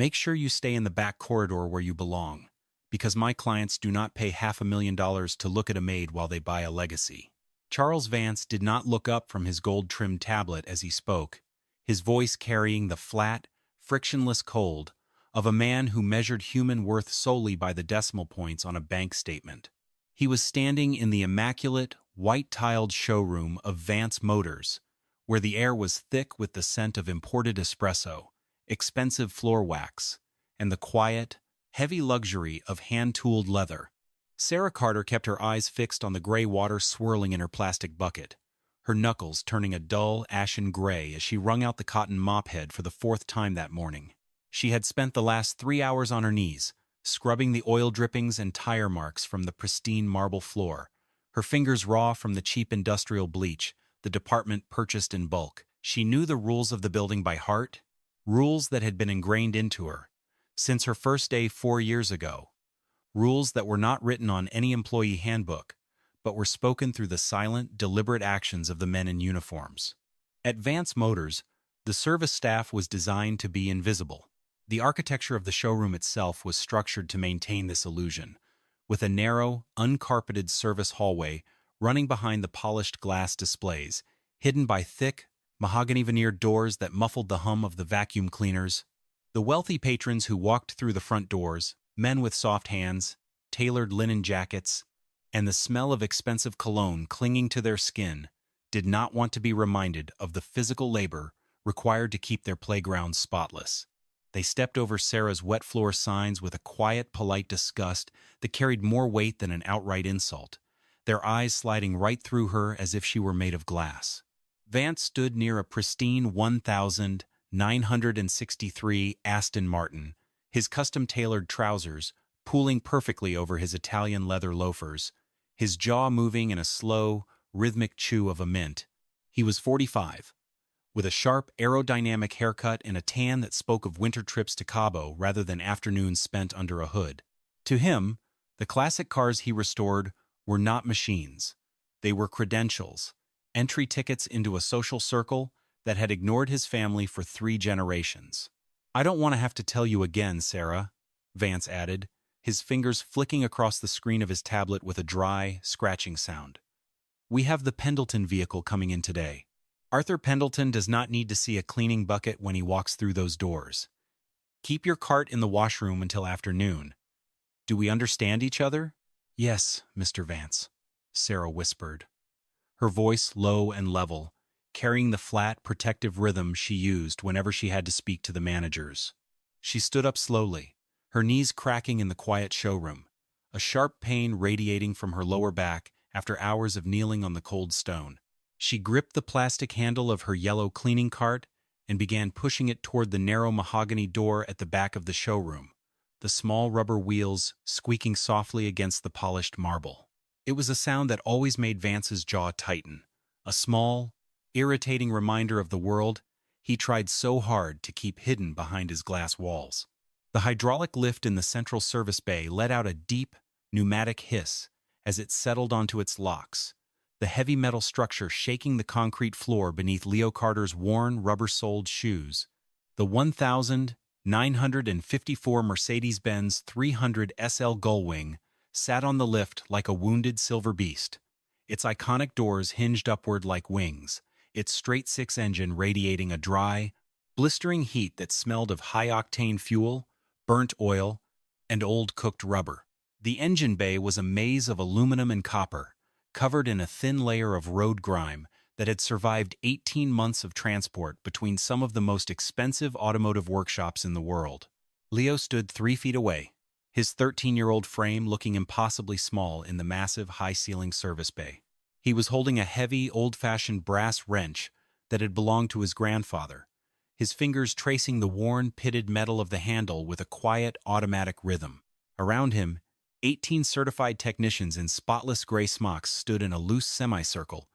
Make sure you stay in the back corridor where you belong, because my clients do not pay $500,000 to look at a maid while they buy a legacy. Charles Vance did not look up from his gold-trimmed tablet as he spoke, his voice carrying the flat, frictionless cold of a man who measured human worth solely by the decimal points on a bank statement. He was standing in the immaculate, white-tiled showroom of Vance Motors, where the air was thick with the scent of imported espresso, expensive floor wax, and the quiet, heavy luxury of hand-tooled leather. Sarah Carter kept her eyes fixed on the gray water swirling in her plastic bucket, her knuckles turning a dull, ashen gray as she wrung out the cotton mop head for the fourth time that morning. She had spent the last 3 hours on her knees, scrubbing the oil drippings and tire marks from the pristine marble floor, her fingers raw from the cheap industrial bleach the department purchased in bulk. She knew the rules of the building by heart, rules that had been ingrained into her since her first day 4 years ago, rules that were not written on any employee handbook, but were spoken through the silent, deliberate actions of the men in uniforms. At Vance Motors, the service staff was designed to be invisible. The architecture of the showroom itself was structured to maintain this illusion, with a narrow, uncarpeted service hallway running behind the polished glass displays, hidden by thick, mahogany-veneered doors that muffled the hum of the vacuum cleaners. The wealthy patrons who walked through the front doors, men with soft hands, tailored linen jackets, and the smell of expensive cologne clinging to their skin, did not want to be reminded of the physical labor required to keep their playgrounds spotless. They stepped over Sarah's wet floor signs with a quiet, polite disgust that carried more weight than an outright insult, their eyes sliding right through her as if she were made of glass. Vance stood near a pristine 1963 Aston Martin, his custom-tailored trousers pooling perfectly over his Italian leather loafers, his jaw moving in a slow, rhythmic chew of a mint. He was 45, with a sharp, aerodynamic haircut and a tan that spoke of winter trips to Cabo rather than afternoons spent under a hood. To him, the classic cars he restored were not machines. They were credentials, entry tickets into a social circle that had ignored his family for 3 generations. "I don't want to have to tell you again, Sarah," Vance added, his fingers flicking across the screen of his tablet with a dry, scratching sound. "We have the Pendleton vehicle coming in today. Arthur Pendleton does not need to see a cleaning bucket when he walks through those doors. Keep your cart in the washroom until afternoon. Do we understand each other?" "Yes, Mr. Vance," Sarah whispered, her voice low and level, carrying the flat, protective rhythm she used whenever she had to speak to the managers. She stood up slowly, her knees cracking in the quiet showroom, a sharp pain radiating from her lower back after hours of kneeling on the cold stone. She gripped the plastic handle of her yellow cleaning cart and began pushing it toward the narrow mahogany door at the back of the showroom, the small rubber wheels squeaking softly against the polished marble. It was a sound that always made Vance's jaw tighten, a small, irritating reminder of the world he tried so hard to keep hidden behind his glass walls. The hydraulic lift in the central service bay let out a deep, pneumatic hiss as it settled onto its locks, the heavy metal structure shaking the concrete floor beneath Leo Carter's worn, rubber-soled shoes. The 1954 Mercedes-Benz 300 SL Gullwing sat on the lift like a wounded silver beast, its iconic doors hinged upward like wings, its straight-six engine radiating a dry, blistering heat that smelled of high-octane fuel, burnt oil, and old cooked rubber. The engine bay was a maze of aluminum and copper, covered in a thin layer of road grime that had survived 18 months of transport between some of the most expensive automotive workshops in the world. Leo stood 3 feet away, his 13-year-old frame looking impossibly small in the massive, high-ceiling service bay. He was holding a heavy, old-fashioned brass wrench that had belonged to his grandfather, his fingers tracing the worn, pitted metal of the handle with a quiet, automatic rhythm. Around him, 18 certified technicians in spotless gray smocks stood in a loose semicircle,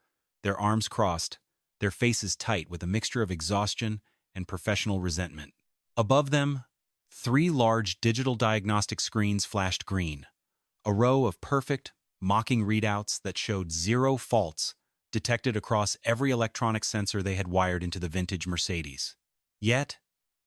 their arms crossed, their faces tight with a mixture of exhaustion and professional resentment. Above them, 3 large digital diagnostic screens flashed green, a row of perfect, mocking readouts that showed 0 faults detected across every electronic sensor they had wired into the vintage Mercedes. Yet,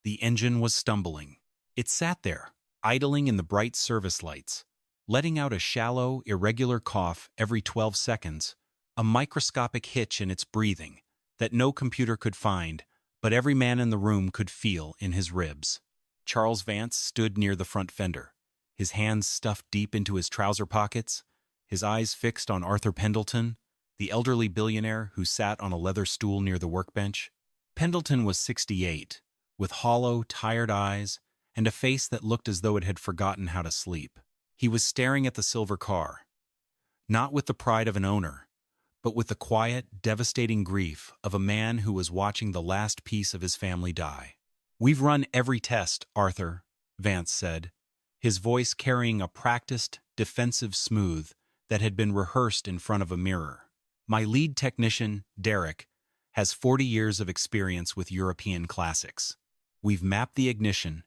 the engine was stumbling. It sat there, idling in the bright service lights, letting out a shallow, irregular cough every 12 seconds, a microscopic hitch in its breathing that no computer could find, but every man in the room could feel in his ribs. Charles Vance stood near the front fender, his hands stuffed deep into his trouser pockets, his eyes fixed on Arthur Pendleton, the elderly billionaire who sat on a leather stool near the workbench. Pendleton was 68, with hollow, tired eyes and a face that looked as though it had forgotten how to sleep. He was staring at the silver car, not with the pride of an owner, but with the quiet, devastating grief of a man who was watching the last piece of his family die. "We've run every test, Arthur," Vance said, his voice carrying a practiced, defensive smooth that had been rehearsed in front of a mirror. "My lead technician, Derek, has 40 years of experience with European classics. We've mapped the ignition,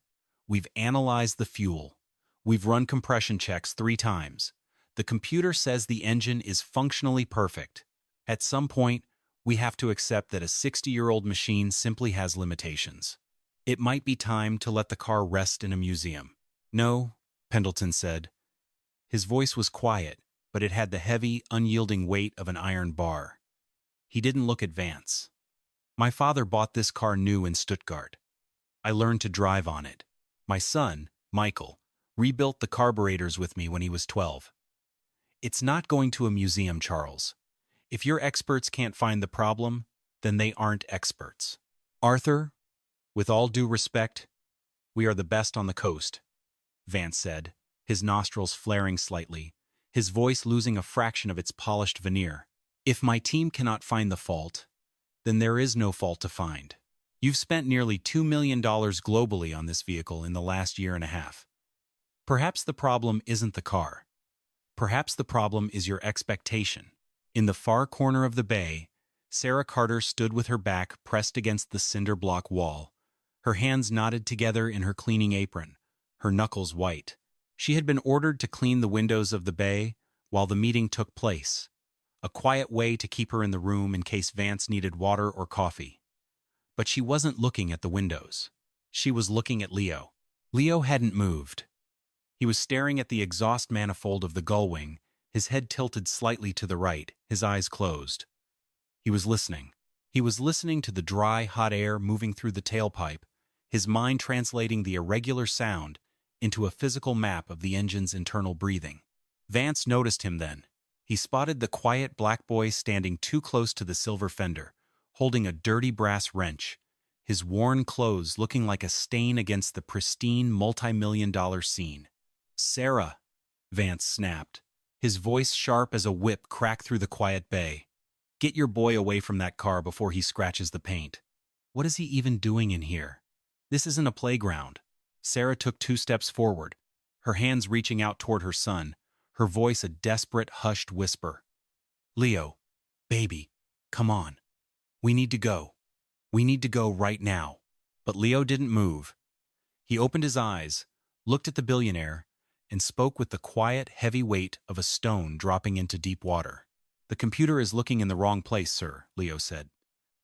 we've analyzed the fuel, we've run compression checks 3 times. The computer says the engine is functionally perfect. At some point, we have to accept that a 60-year-old machine simply has limitations. It might be time to let the car rest in a museum." "No," Pendleton said. His voice was quiet, but it had the heavy, unyielding weight of an iron bar. He didn't look at Vance. "My father bought this car new in Stuttgart. I learned to drive on it. My son, Michael, rebuilt the carburetors with me when he was 12. It's not going to a museum, Charles. If your experts can't find the problem, then they aren't experts. Arthur, with all due respect, we are the best on the coast," Vance said, his nostrils flaring slightly, his voice losing a fraction of its polished veneer. "If my team cannot find the fault, then there is no fault to find. You've spent nearly $2 million globally on this vehicle in the last year and a half. Perhaps the problem isn't the car. Perhaps the problem is your expectation." In the far corner of the bay, Sarah Carter stood with her back pressed against the cinder block wall, her hands knotted together in her cleaning apron, her knuckles white. She had been ordered to clean the windows of the bay while the meeting took place, a quiet way to keep her in the room in case Vance needed water or coffee. But she wasn't looking at the windows. She was looking at Leo. Leo hadn't moved. He was staring at the exhaust manifold of the gullwing, his head tilted slightly to the right, his eyes closed. He was listening. He was listening to the dry, hot air moving through the tailpipe, his mind translating the irregular sound into a physical map of the engine's internal breathing. Vance noticed him then. He spotted the quiet black boy standing too close to the silver fender, holding a dirty brass wrench, his worn clothes looking like a stain against the pristine multi-million-dollar scene. "Sarah," Vance snapped, his voice sharp as a whip cracked through the quiet bay. "Get your boy away from that car before he scratches the paint. What is he even doing in here? This isn't a playground." Sarah took 2 steps forward, her hands reaching out toward her son, her voice a desperate, hushed whisper. "Leo, baby, come on. We need to go. We need to go right now." But Leo didn't move. He opened his eyes, looked at the billionaire, and spoke with the quiet, heavy weight of a stone dropping into deep water. "The computer is looking in the wrong place, sir," Leo said.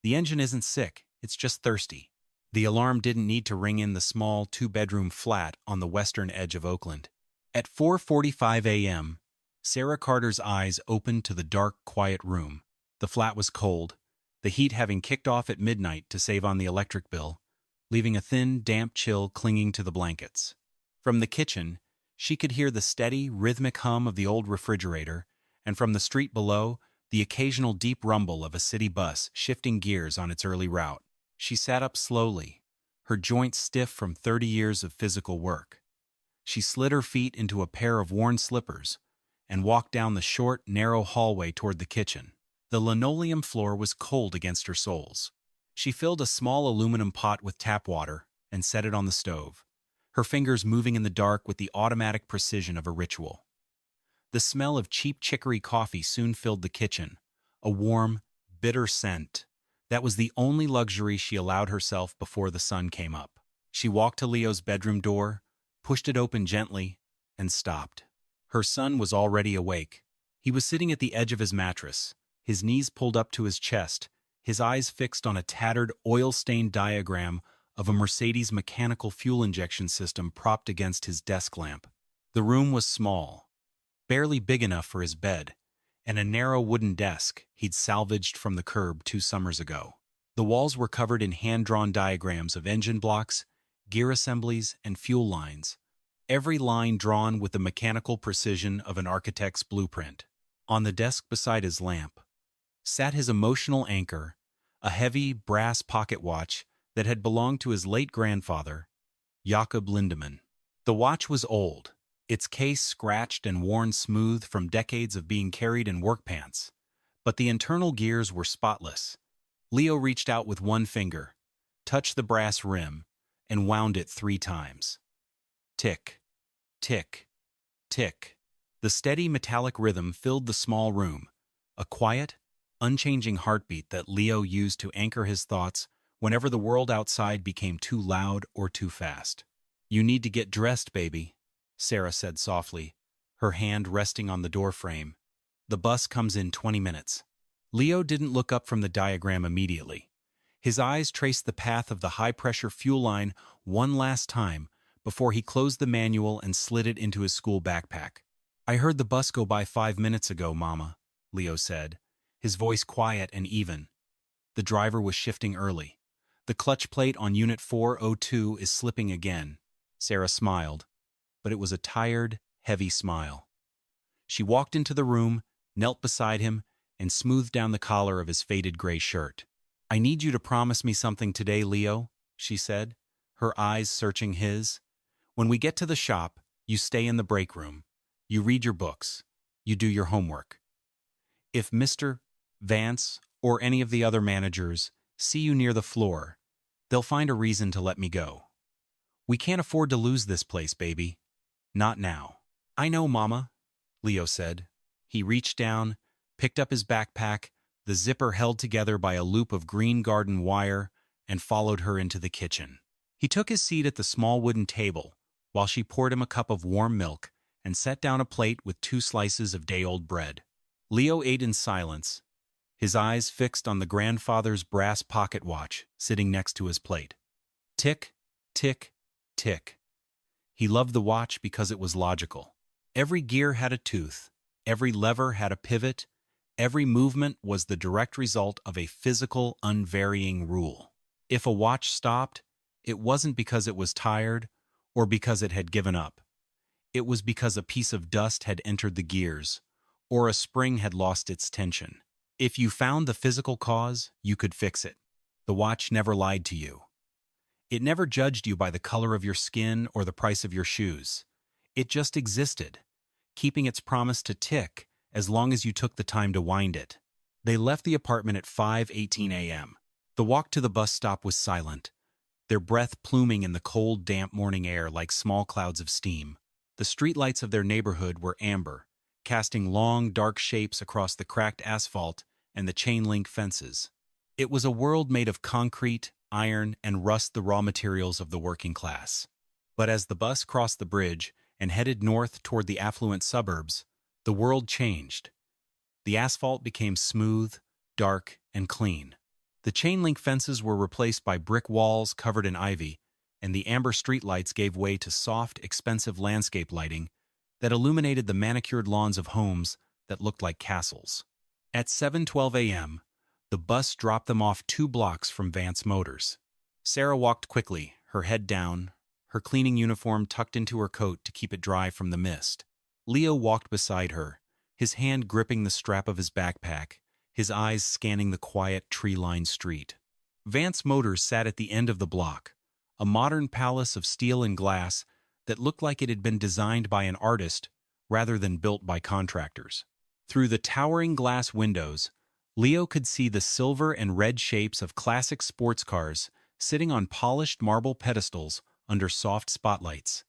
"The engine isn't sick, it's just thirsty." The alarm didn't need to ring in the small 2-bedroom flat on the western edge of Oakland. At 4:45 a.m., Sarah Carter's eyes opened to the dark, quiet room. The flat was cold, the heat having kicked off at midnight to save on the electric bill, leaving a thin, damp chill clinging to the blankets. From the kitchen, she could hear the steady, rhythmic hum of the old refrigerator, and from the street below, the occasional deep rumble of a city bus shifting gears on its early route. She sat up slowly, her joints stiff from 30 years of physical work. She slid her feet into a pair of worn slippers and walked down the short, narrow hallway toward the kitchen. The linoleum floor was cold against her soles. She filled a small aluminum pot with tap water and set it on the stove, her fingers moving in the dark with the automatic precision of a ritual. The smell of cheap chicory coffee soon filled the kitchen, a warm, bitter scent. That was the only luxury she allowed herself before the sun came up. She walked to Leo's bedroom door, pushed it open gently, and stopped. Her son was already awake. He was sitting at the edge of his mattress, his knees pulled up to his chest, his eyes fixed on a tattered, oil-stained diagram of a Mercedes mechanical fuel injection system propped against his desk lamp. The room was small, barely big enough for his bed, and a narrow wooden desk he'd salvaged from the curb 2 summers ago. The walls were covered in hand-drawn diagrams of engine blocks, gear assemblies, and fuel lines, every line drawn with the mechanical precision of an architect's blueprint. On the desk beside his lamp sat his emotional anchor, a heavy brass pocket watch that had belonged to his late grandfather, Jakob Lindemann. The watch was old, its case scratched and worn smooth from decades of being carried in work pants, but the internal gears were spotless. Leo reached out with one finger, touched the brass rim, and wound it 3 times. Tick, tick, tick. The steady metallic rhythm filled the small room, a quiet, unchanging heartbeat that Leo used to anchor his thoughts whenever the world outside became too loud or too fast. "You need to get dressed, baby," Sarah said softly, her hand resting on the doorframe. "The bus comes in 20 minutes. Leo didn't look up from the diagram immediately. His eyes traced the path of the high-pressure fuel line one last time before he closed the manual and slid it into his school backpack. "I heard the bus go by 5 minutes ago, Mama," Leo said, his voice quiet and even. The driver was shifting early. "The clutch plate on Unit 402 is slipping again." Sarah smiled, but it was a tired, heavy smile. She walked into the room, knelt beside him, and smoothed down the collar of his faded gray shirt. "I need you to promise me something today, Leo," she said, her eyes searching his. "When we get to the shop, you stay in the break room. You read your books. You do your homework. If Mr. Vance or any of the other managers see you near the floor, they'll find a reason to let me go. We can't afford to lose this place, baby. Not now." "I know, Mama," Leo said. He reached down, picked up his backpack, the zipper held together by a loop of green garden wire, and followed her into the kitchen. He took his seat at the small wooden table while she poured him a cup of warm milk and set down a plate with 2 slices of day-old bread. Leo ate in silence, his eyes fixed on the grandfather's brass pocket watch sitting next to his plate. Tick, tick, tick. He loved the watch because it was logical. Every gear had a tooth, every lever had a pivot, every movement was the direct result of a physical, unvarying rule. If a watch stopped, it wasn't because it was tired or because it had given up. It was because a piece of dust had entered the gears, or a spring had lost its tension. If you found the physical cause, you could fix it. The watch never lied to you. It never judged you by the color of your skin or the price of your shoes. It just existed, keeping its promise to tick as long as you took the time to wind it. They left the apartment at 5:18 a.m. The walk to the bus stop was silent, their breath pluming in the cold, damp morning air like small clouds of steam. The streetlights of their neighborhood were amber, casting long, dark shapes across the cracked asphalt and the chain-link fences. It was a world made of concrete, iron, and rust, the raw materials of the working class. But as the bus crossed the bridge and headed north toward the affluent suburbs, the world changed. The asphalt became smooth, dark, and clean. The chain-link fences were replaced by brick walls covered in ivy, and the amber streetlights gave way to soft, expensive landscape lighting that illuminated the manicured lawns of homes that looked like castles. At 7:12 a.m., the bus dropped them off 2 blocks from Vance Motors. Sarah walked quickly, her head down, her cleaning uniform tucked into her coat to keep it dry from the mist. Leo walked beside her, his hand gripping the strap of his backpack, his eyes scanning the quiet, tree-lined street. Vance Motors sat at the end of the block, a modern palace of steel and glass that looked like it had been designed by an artist rather than built by contractors. Through the towering glass windows, Leo could see the silver and red shapes of classic sports cars sitting on polished marble pedestals under soft spotlights,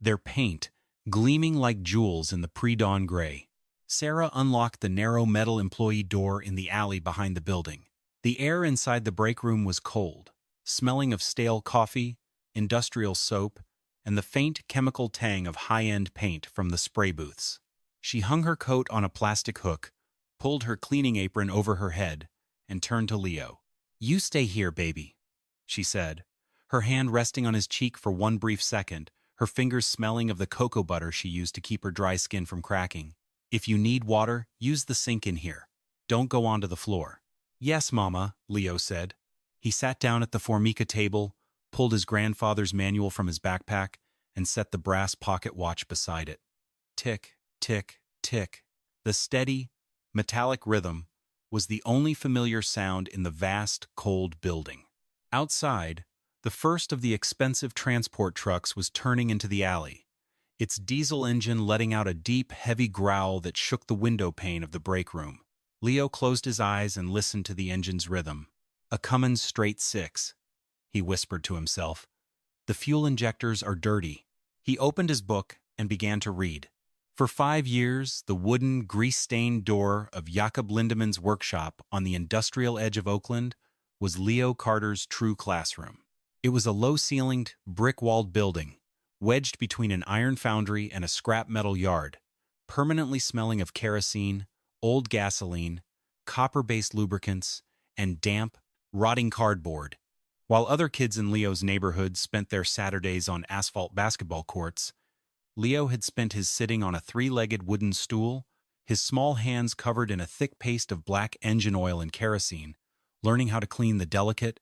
their paint gleaming like jewels in the pre-dawn gray. Sarah unlocked the narrow metal employee door in the alley behind the building. The air inside the break room was cold, smelling of stale coffee, industrial soap, and the faint chemical tang of high-end paint from the spray booths. She hung her coat on a plastic hook, pulled her cleaning apron over her head, and turned to Leo. "You stay here, baby," she said, her hand resting on his cheek for one brief second, her fingers smelling of the cocoa butter she used to keep her dry skin from cracking. "If you need water, use the sink in here. Don't go onto the floor." "Yes, Mama," Leo said. He sat down at the Formica table, pulled his grandfather's manual from his backpack, and set the brass pocket watch beside it. Tick, tick, tick. The steady, metallic rhythm was the only familiar sound in the vast, cold building. Outside, the first of the expensive transport trucks was turning into the alley, its diesel engine letting out a deep, heavy growl that shook the window pane of the break room. Leo closed his eyes and listened to the engine's rhythm. "A Cummins straight six," he whispered to himself. "The fuel injectors are dirty." He opened his book and began to read. For 5 years, the wooden, grease-stained door of Jacob Lindemann's workshop on the industrial edge of Oakland was Leo Carter's true classroom. It was a low-ceilinged, brick-walled building, wedged between an iron foundry and a scrap metal yard, permanently smelling of kerosene, old gasoline, copper-based lubricants, and damp, rotting cardboard. While other kids in Leo's neighborhood spent their Saturdays on asphalt basketball courts, Leo had spent his sitting on a 3-legged wooden stool, his small hands covered in a thick paste of black engine oil and kerosene, learning how to clean the delicate,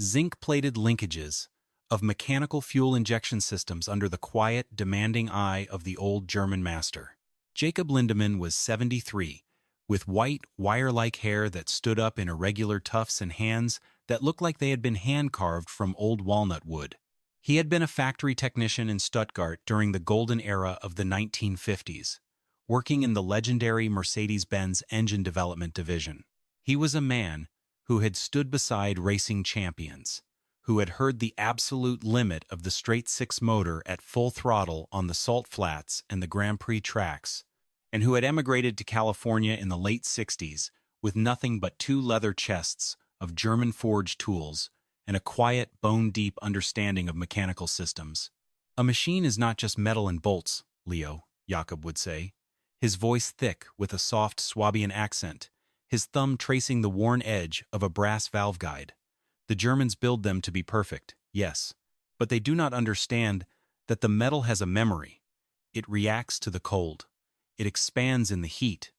zinc-plated linkages of mechanical fuel injection systems under the quiet, demanding eye of the old German master. Jacob Lindemann was 73, with white, wire-like hair that stood up in irregular tufts and hands that looked like they had been hand-carved from old walnut wood. He had been a factory technician in Stuttgart during the golden era of the 1950s, working in the legendary Mercedes-Benz engine development division. He was a man who had stood beside racing champions, who had heard the absolute limit of the straight-six motor at full throttle on the salt flats and the Grand Prix tracks, and who had emigrated to California in the late 60s with nothing but 2 leather chests of German-forged tools and a quiet, bone-deep understanding of mechanical systems. "A machine is not just metal and bolts, Leo," Jacob would say, his voice thick with a soft Swabian accent, his thumb tracing the worn edge of a brass valve guide. "The Germans build them to be perfect, yes, but they do not understand that the metal has a memory. It reacts to the cold. It expands in the heat.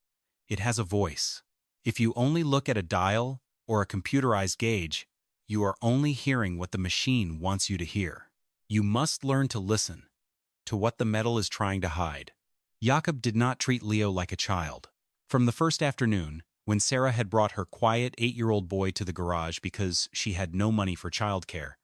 It has a voice. If you only look at a dial or a computerized gauge, you are only hearing what the machine wants you to hear. You must learn to listen to what the metal is trying to hide." Jacob did not treat Leo like a child. From the first afternoon, when Sarah had brought her quiet 8-year-old boy to the garage because she had no money for childcare,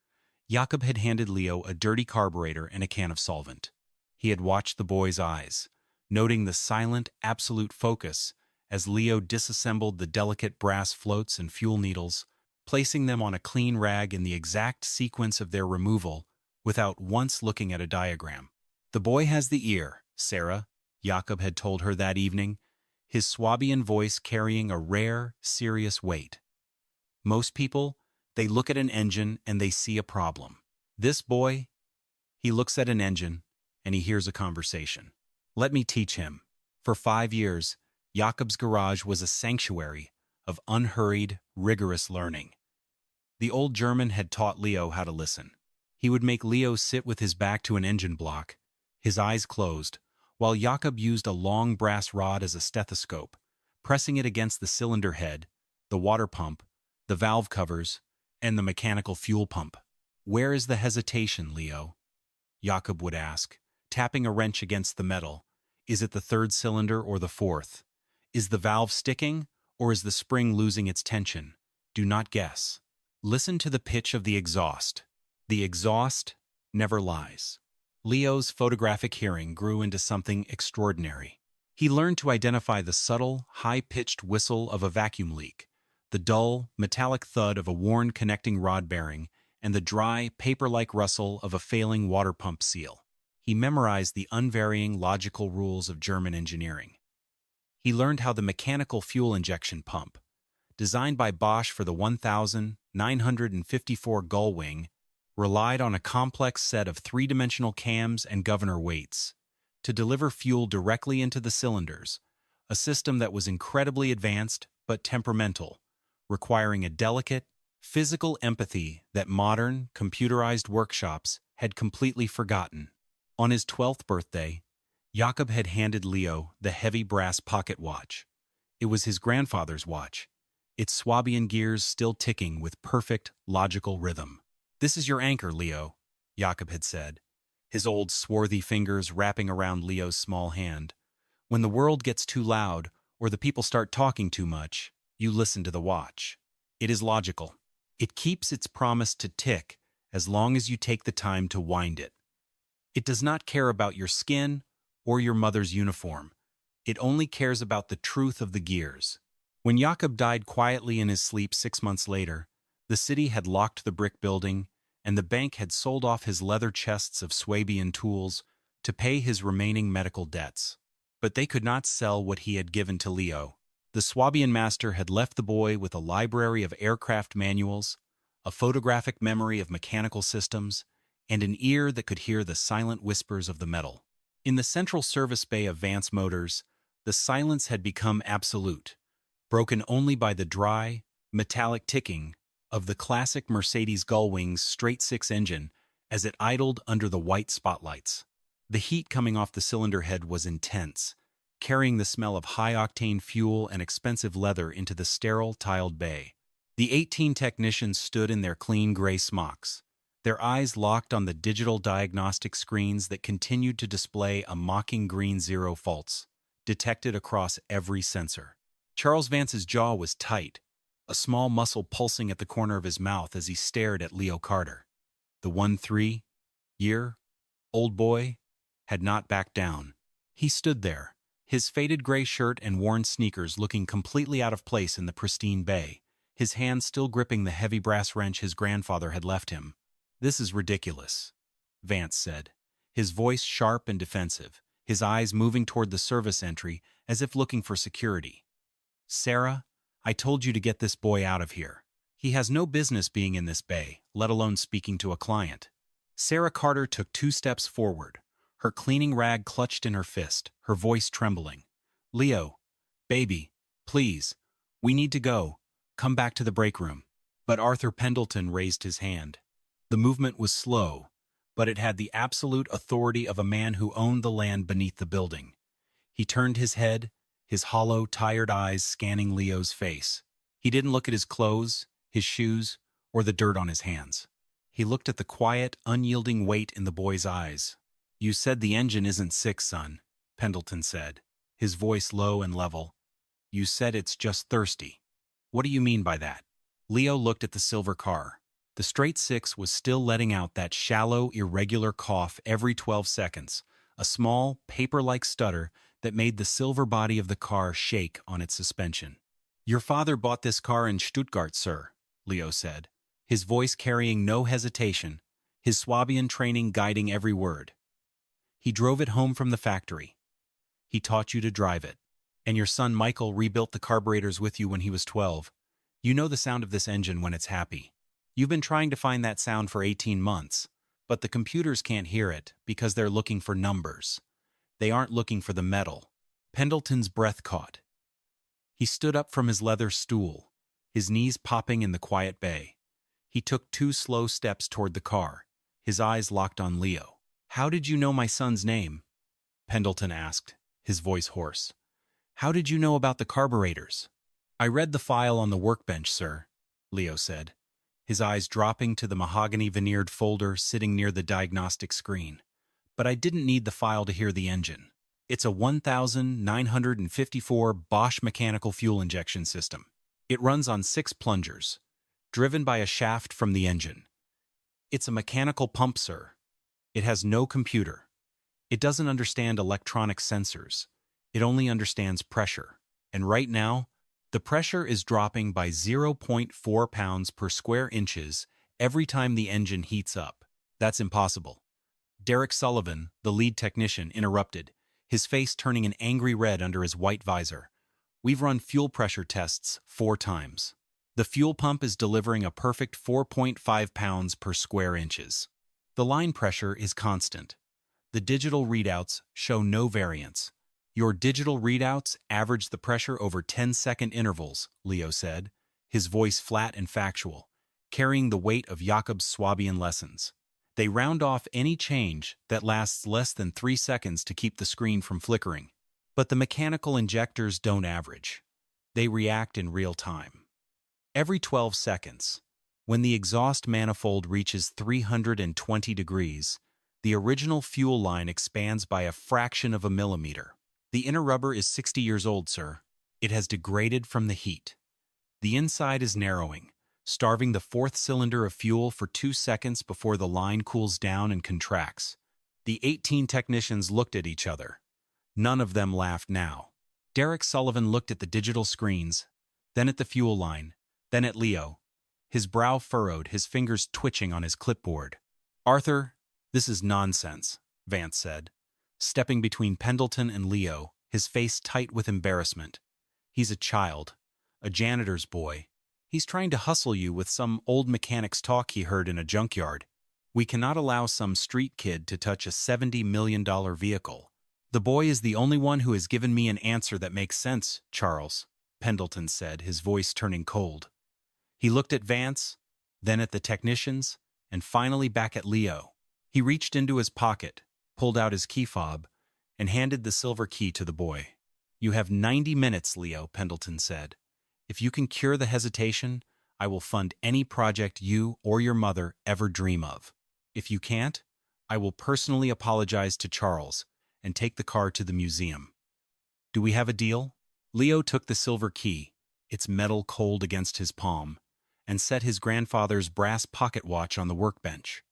Jacob had handed Leo a dirty carburetor and a can of solvent. He had watched the boy's eyes, noting the silent, absolute focus as Leo disassembled the delicate brass floats and fuel needles, placing them on a clean rag in the exact sequence of their removal without once looking at a diagram. "The boy has the ear, Sarah," Jacob had told her that evening, his Swabian voice carrying a rare, serious weight. "Most people, they look at an engine and they see a problem. This boy, he looks at an engine and he hears a conversation. Let me teach him." For 5 years, Jacob's garage was a sanctuary of unhurried, rigorous learning. The old German had taught Leo how to listen. He would make Leo sit with his back to an engine block, his eyes closed, while Jacob used a long brass rod as a stethoscope, pressing it against the cylinder head, the water pump, the valve covers, and the mechanical fuel pump. "Where is the hesitation, Leo?" Jacob would ask, tapping a wrench against the metal. "Is it the 3rd cylinder or the 4th? Is the valve sticking, or is the spring losing its tension? Do not guess. Listen to the pitch of the exhaust. The exhaust never lies." Leo's photographic hearing grew into something extraordinary. He learned to identify the subtle, high-pitched whistle of a vacuum leak, the dull, metallic thud of a worn connecting rod bearing, and the dry, paper-like rustle of a failing water pump seal. He memorized the unvarying logical rules of German engineering. He learned how the mechanical fuel injection pump, designed by Bosch for the 1954 Gullwing, relied on a complex set of 3-dimensional cams and governor weights to deliver fuel directly into the cylinders, a system that was incredibly advanced but temperamental, requiring a delicate, Physical empathy that modern, computerized workshops had completely forgotten. On his 12th birthday, Jakob had handed Leo the heavy brass pocket watch. It was his grandfather's watch, its Swabian gears still ticking with perfect, logical rhythm. "This is your anchor, Leo," Jakob had said, his old swarthy fingers wrapping around Leo's small hand. "When the world gets too loud or the people start talking too much, you listen to the watch. It is logical. It keeps its promise to tick as long as you take the time to wind it. It does not care about your skin or your mother's uniform. It only cares about the truth of the gears." When Jakob died quietly in his sleep 6 months later, the city had locked the brick building, and the bank had sold off his leather chests of Swabian tools to pay his remaining medical debts. But they could not sell what he had given to Leo. The Swabian master had left the boy with a library of aircraft manuals, a photographic memory of mechanical systems, and an ear that could hear the silent whispers of the metal. In the central service bay of Vance Motors, the silence had become absolute, broken only by the dry, metallic ticking of the classic Mercedes Gullwings straight-six engine as it idled under the white spotlights. The heat coming off the cylinder head was intense, carrying the smell of high-octane fuel and expensive leather into the sterile, tiled bay. The 18 technicians stood in their clean gray smocks, their eyes locked on the digital diagnostic screens that continued to display a mocking green zero faults, detected across every sensor. Charles Vance's jaw was tight, a small muscle pulsing at the corner of his mouth as he stared at Leo Carter. The 13-year-old boy had not backed down. He stood there, his faded gray shirt and worn sneakers looking completely out of place in the pristine bay, his hand still gripping the heavy brass wrench his grandfather had left him. "This is ridiculous," Vance said, his voice sharp and defensive, his eyes moving toward the service entry as if looking for security. "Sarah, I told you to get this boy out of here. He has no business being in this bay, let alone speaking to a client." Sarah Carter took 2 steps forward, her cleaning rag clutched in her fist, her voice trembling. "Leo, baby, please, we need to go. Come back to the break room." But Arthur Pendleton raised his hand. The movement was slow, but it had the absolute authority of a man who owned the land beneath the building. He turned his head, his hollow, tired eyes scanning Leo's face. He didn't look at his clothes, his shoes, or the dirt on his hands. He looked at the quiet, unyielding weight in the boy's eyes. "You said the engine isn't sick, son," Pendleton said, his voice low and level. "You said it's just thirsty. What do you mean by that?" Leo looked at the silver car. The straight six was still letting out that shallow, irregular cough every 12 seconds, a small, paper-like stutter that made the silver body of the car shake on its suspension. "Your father bought this car in Stuttgart, sir," Leo said, his voice carrying no hesitation, his Swabian training guiding every word. "He drove it home from the factory. He taught you to drive it. And your son Michael rebuilt the carburetors with you when he was 12. You know the sound of this engine when it's happy. You've been trying to find that sound for 18 months, but the computers can't hear it because they're looking for numbers. They aren't looking for the metal." Pendleton's breath caught. He stood up from his leather stool, his knees popping in the quiet bay. He took 2 slow steps toward the car, his eyes locked on Leo. "How did you know my son's name?" Pendleton asked, his voice hoarse. "How did you know about the carburetors?" "I read the file on the workbench, sir," Leo said, his eyes dropping to the mahogany veneered folder sitting near the diagnostic screen. "But I didn't need the file to hear the engine. It's a 1954 Bosch mechanical fuel injection system. It runs on 6 plungers, driven by a shaft from the engine. It's a mechanical pump, sir. It has no computer. It doesn't understand electronic sensors. It only understands pressure. And right now, the pressure is dropping by 0.4 pounds per square inches every time the engine heats up. That's impossible." Derek Sullivan, the lead technician, interrupted, his face turning an angry red under his white visor. "We've run fuel pressure tests 4 times. The fuel pump is delivering a perfect 4.5 pounds per square inches. The line pressure is constant. The digital readouts show no variance." "Your digital readouts average the pressure over 10-second intervals," Leo said, his voice flat and factual. carrying the weight of Jakob's Swabian lessons. They round off any change that lasts less than 3 seconds to keep the screen from flickering. But the mechanical injectors don't average. They react in real time. Every 12 seconds, when the exhaust manifold reaches 320 degrees, the original fuel line expands by a fraction of a millimeter. The inner rubber is 60 years old, sir. It has degraded from the heat. The inside is narrowing, starving the fourth cylinder of fuel for 2 seconds before the line cools down and contracts. The 18 technicians looked at each other. None of them laughed now. Derek Sullivan looked at the digital screens, then at the fuel line, then at Leo. His brow furrowed, his fingers twitching on his clipboard. "Arthur, this is nonsense," Vance said, stepping between Pendleton and Leo, his face tight with embarrassment. "He's a child, a janitor's boy. He's trying to hustle you with some old mechanic's talk he heard in a junkyard. We cannot allow some street kid to touch a $70 million vehicle." "The boy is the only one who has given me an answer that makes sense, Charles," Pendleton said, his voice turning cold. He looked at Vance, then at the technicians, and finally back at Leo. He reached into his pocket, pulled out his key fob, and handed the silver key to the boy. "You have 90 minutes, Leo," Pendleton said. "If you can cure the hesitation, I will fund any project you or your mother ever dream of. If you can't, I will personally apologize to Charles and take the car to the museum. Do we have a deal?" Leo took the silver key, its metal cold against his palm, and set his grandfather's brass pocket watch on the workbench.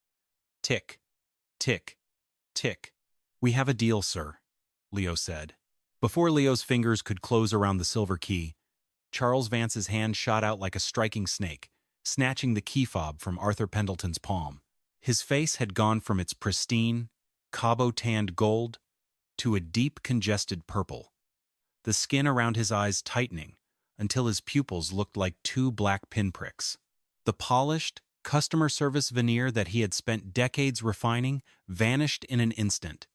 Tick, tick, tick. "We have a deal, sir," Leo said. Before Leo's fingers could close around the silver key, Charles Vance's hand shot out like a striking snake, snatching the key fob from Arthur Pendleton's palm. His face had gone from its pristine, Cabo-tanned gold to a deep, congested purple, the skin around his eyes tightening until his pupils looked like 2 black pinpricks. The polished, customer service veneer that he had spent decades refining vanished in an instant,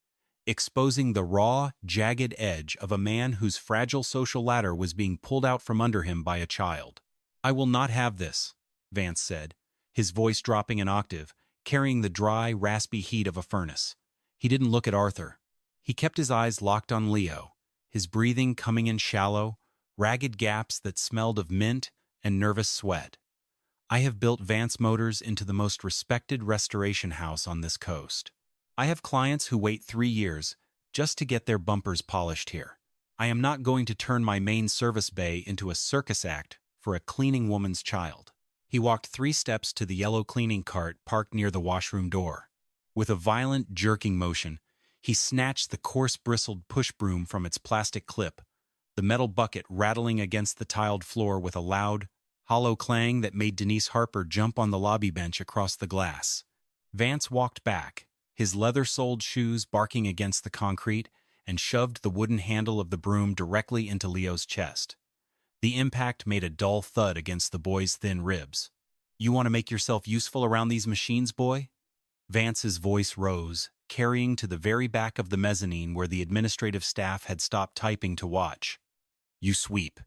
exposing the raw, jagged edge of a man whose fragile social ladder was being pulled out from under him by a child. "I will not have this," Vance said, his voice dropping an octave, carrying the dry, raspy heat of a furnace. He didn't look at Arthur. He kept his eyes locked on Leo, his breathing coming in shallow, ragged gaps that smelled of mint and nervous sweat. "I have built Vance Motors into the most respected restoration house on this coast. I have clients who wait 3 years just to get their bumpers polished here. I am not going to turn my main service bay into a circus act for a cleaning woman's child." He walked 3 steps to the yellow cleaning cart parked near the washroom door. With a violent, jerking motion, he snatched the coarse-bristled push broom from its plastic clip, the metal bucket rattling against the tiled floor with a loud, hollow clang that made Denise Harper jump on the lobby bench across the glass. Vance walked back, his leather-soled shoes barking against the concrete, and shoved the wooden handle of the broom directly into Leo's chest. The impact made a dull thud against the boy's thin ribs. "You want to make yourself useful around these machines, boy?" Vance's voice rose, carrying to the very back of the mezzanine where the administrative staff had stopped typing to watch. "You sweep.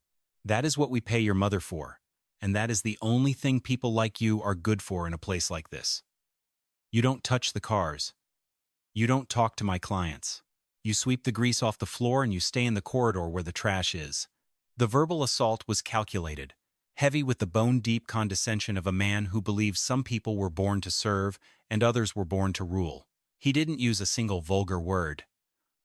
That is what we pay your mother for, and that is the only thing people like you are good for in a place like this. You don't touch the cars. You don't talk to my clients. You sweep the grease off the floor and you stay in the corridor where the trash is." The verbal assault was calculated, heavy with the bone-deep condescension of a man who believes some people were born to serve and others were born to rule. He didn't use a single vulgar word,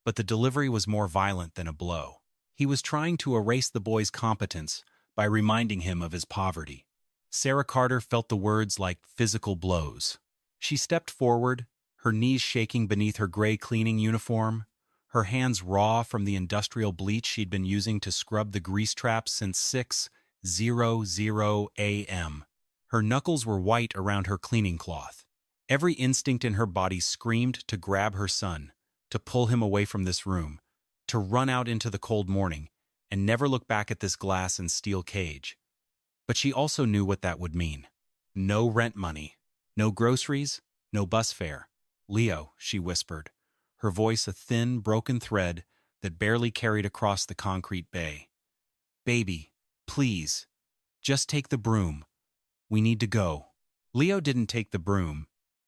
but the delivery was more violent than a blow. He was trying to erase the boy's competence by reminding him of his poverty. Sarah Carter felt the words like physical blows. She stepped forward, her knees shaking beneath her gray cleaning uniform, her hands raw from the industrial bleach she'd been using to scrub the grease traps since 6:00 a.m. Her knuckles were white around her cleaning cloth. Every instinct in her body screamed to grab her son, to pull him away from this room, to run out into the cold morning, and never look back at this glass and steel cage. But she also knew what that would mean. No rent money, no groceries, no bus fare. "Leo," she whispered, her voice a thin, broken thread that barely carried across the concrete bay. "Baby, please, just take the broom. We need to go." Leo didn't take the broom.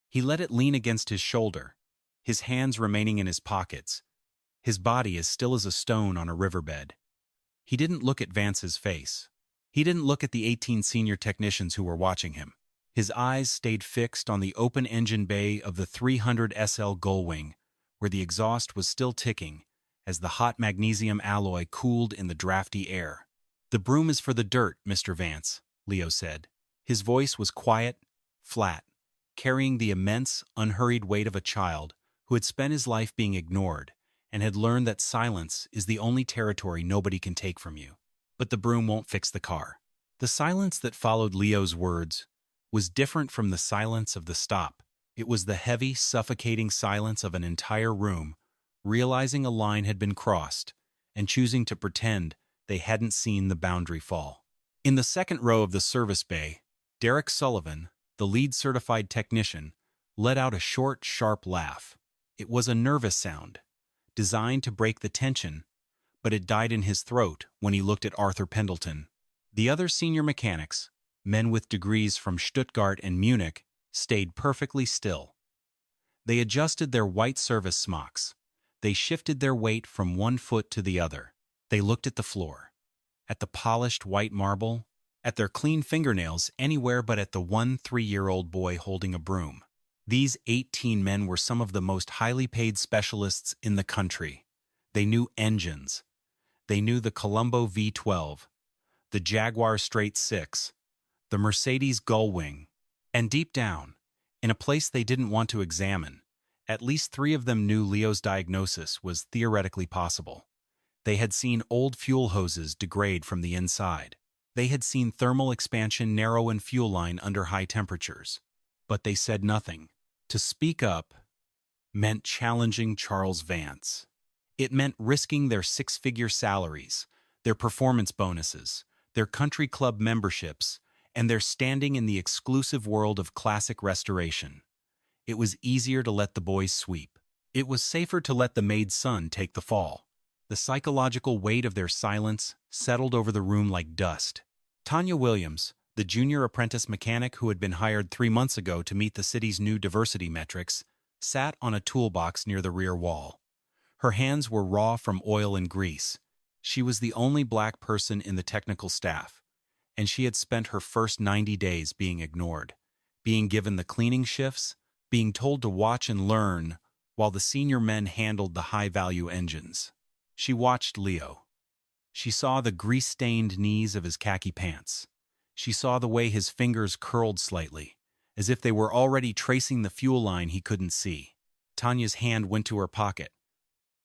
He let it lean against his shoulder, his hands remaining in his pockets, his body as still as a stone on a riverbed. He didn't look at Vance's face. He didn't look at the 18 senior technicians who were watching him. His eyes stayed fixed on the open engine bay of the 300 SL Gullwing, where the exhaust was still ticking as the hot magnesium alloy cooled in the drafty air. "The broom is for the dirt, Mr. Vance," Leo said. His voice was quiet, flat, carrying the immense, unhurried weight of a child who had spent his life being ignored and had learned that silence is the only territory nobody can take from you. "But the broom won't fix the car." The silence that followed Leo's words was different from the silence of the stop. It was the heavy, suffocating silence of an entire room, realizing a line had been crossed and choosing to pretend they hadn't seen the boundary fall. In the second row of the service bay, Derek Sullivan, the lead certified technician, let out a short, sharp laugh. It was a nervous sound, designed to break the tension, but it died in his throat when he looked at Arthur Pendleton. The other senior mechanics, men with degrees from Stuttgart and Munich, stayed perfectly still. They adjusted their white service smocks. They shifted their weight from one foot to the other. They looked at the floor, at the polished white marble, at their clean fingernails anywhere but at the 3-year-old boy holding a broom. These 18 men were some of the most highly paid specialists in the country. They knew engines. They knew the Colombo V12, the Jaguar Straight 6, the Mercedes Gullwing. And deep down, in a place they didn't want to examine, at least 3 of them knew Leo's diagnosis was theoretically possible. They had seen old fuel hoses degrade from the inside. They had seen thermal expansion narrow in fuel line under high temperatures. But they said nothing. To speak up meant challenging Charles Vance. It meant risking their 6-figure salaries, their performance bonuses, their country club memberships, and their standing in the exclusive world of classic restoration. It was easier to let the boys sweep. It was safer to let the Maid's son take the fall. The psychological weight of their silence settled over the room like dust. Tanya Williams, the junior apprentice mechanic who had been hired 3 months ago to meet the city's new diversity metrics, sat on a toolbox near the rear wall. Her hands were raw from oil and grease. She was the only black person in the technical staff, and she had spent her first 90 days being ignored, being given the cleaning shifts, being told to watch and learn while the senior men handled the high-value engines. She watched Leo. She saw the grease-stained knees of his khaki pants. She saw the way his fingers curled slightly, as if they were already tracing the fuel line he couldn't see. Tanya's hand went to her pocket.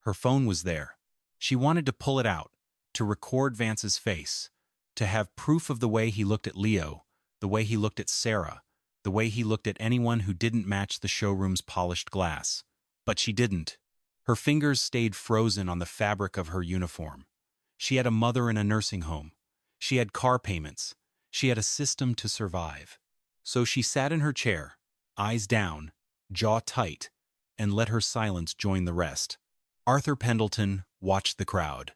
Her phone was there. She wanted to pull it out, to record Vance's face, to have proof of the way he looked at Leo, the way he looked at Sarah, the way he looked at anyone who didn't match the showroom's polished glass. But she didn't. Her fingers stayed frozen on the fabric of her uniform. She had a mother in a nursing home. She had car payments. She had a system to survive. So she sat in her chair, eyes down, jaw tight, and let her silence join the rest. Arthur Pendleton watched the crowd.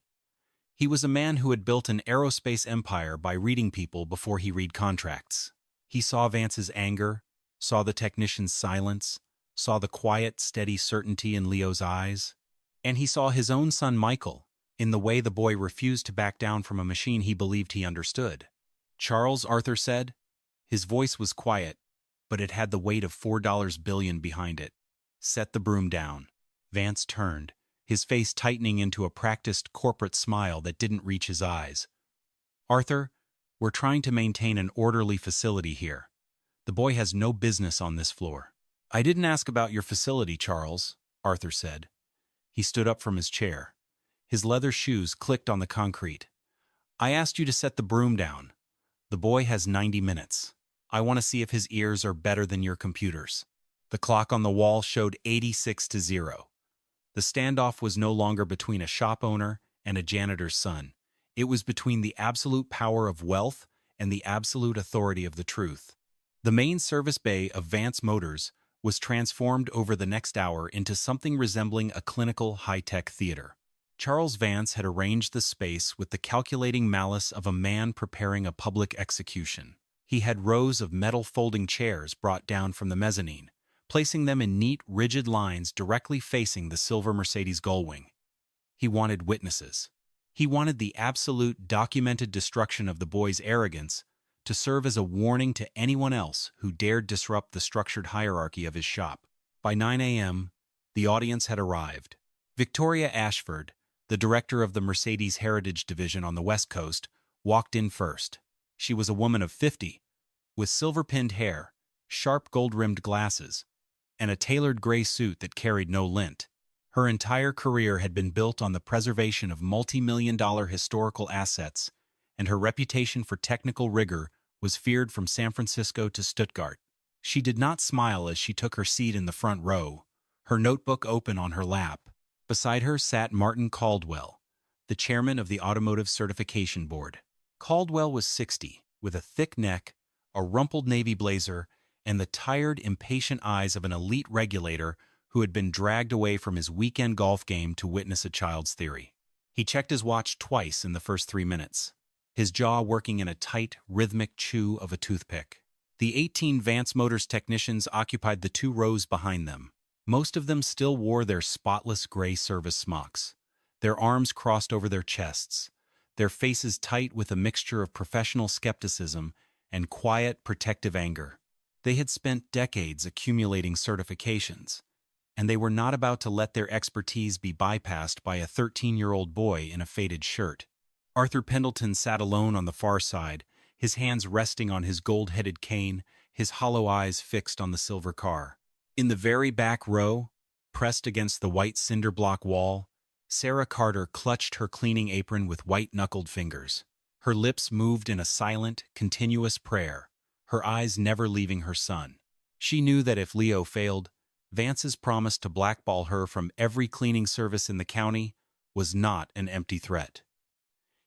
He was a man who had built an aerospace empire by reading people before he read contracts. He saw Vance's anger, saw the technician's silence, saw the quiet, steady certainty in Leo's eyes, and he saw his own son Michael in the way the boy refused to back down from a machine he believed he understood. "Charles," Arthur said. His voice was quiet, but it had the weight of $4 billion behind it. "Set the broom down." Vance turned, his face tightening into a practiced corporate smile that didn't reach his eyes. "Arthur, we're trying to maintain an orderly facility here. The boy has no business on this floor." "I didn't ask about your facility, Charles," Arthur said. He stood up from his chair. His leather shoes clicked on the concrete. "I asked you to set the broom down. The boy has 90 minutes. I want to see if his ears are better than your computer's." The clock on the wall showed 86-0. The standoff was no longer between a shop owner and a janitor's son. It was between the absolute power of wealth and the absolute authority of the truth. The main service bay of Vance Motors was transformed over the next hour into something resembling a clinical high-tech theater. Charles Vance had arranged the space with the calculating malice of a man preparing a public execution. He had rows of metal folding chairs brought down from the mezzanine, placing them in neat, rigid lines directly facing the silver Mercedes gullwing. He wanted witnesses. He wanted the absolute, documented destruction of the boy's arrogance to serve as a warning to anyone else who dared disrupt the structured hierarchy of his shop. By 9 a.m., the audience had arrived. Victoria Ashford, the director of the Mercedes Heritage Division on the West Coast, walked in first. She was a woman of 50, with silver-pinned hair, sharp gold-rimmed glasses, and a tailored gray suit that carried no lint. Her entire career had been built on the preservation of multi-million-dollar historical assets, and her reputation for technical rigor was feared from San Francisco to Stuttgart. She did not smile as she took her seat in the front row, her notebook open on her lap. Beside her sat Martin Caldwell, the chairman of the Automotive Certification Board. Caldwell was 60, with a thick neck, a rumpled navy blazer, and the tired, impatient eyes of an elite regulator who had been dragged away from his weekend golf game to witness a child's theory. He checked his watch twice in the first 3 minutes, his jaw working in a tight, rhythmic chew of a toothpick. The 18 Vance Motors technicians occupied the 2 rows behind them. Most of them still wore their spotless gray service smocks, their arms crossed over their chests, their faces tight with a mixture of professional skepticism and quiet, protective anger. They had spent decades accumulating certifications, and they were not about to let their expertise be bypassed by a 13-year-old boy in a faded shirt. Arthur Pendleton sat alone on the far side, his hands resting on his gold-headed cane, his hollow eyes fixed on the silver car. In the very back row, pressed against the white cinder block wall, Sarah Carter clutched her cleaning apron with white-knuckled fingers. Her lips moved in a silent, continuous prayer, her eyes never leaving her son. She knew that if Leo failed, Vance's promise to blackball her from every cleaning service in the county was not an empty threat.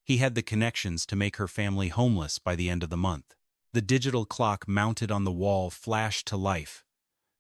He had the connections to make her family homeless by the end of the month. The digital clock mounted on the wall flashed to life,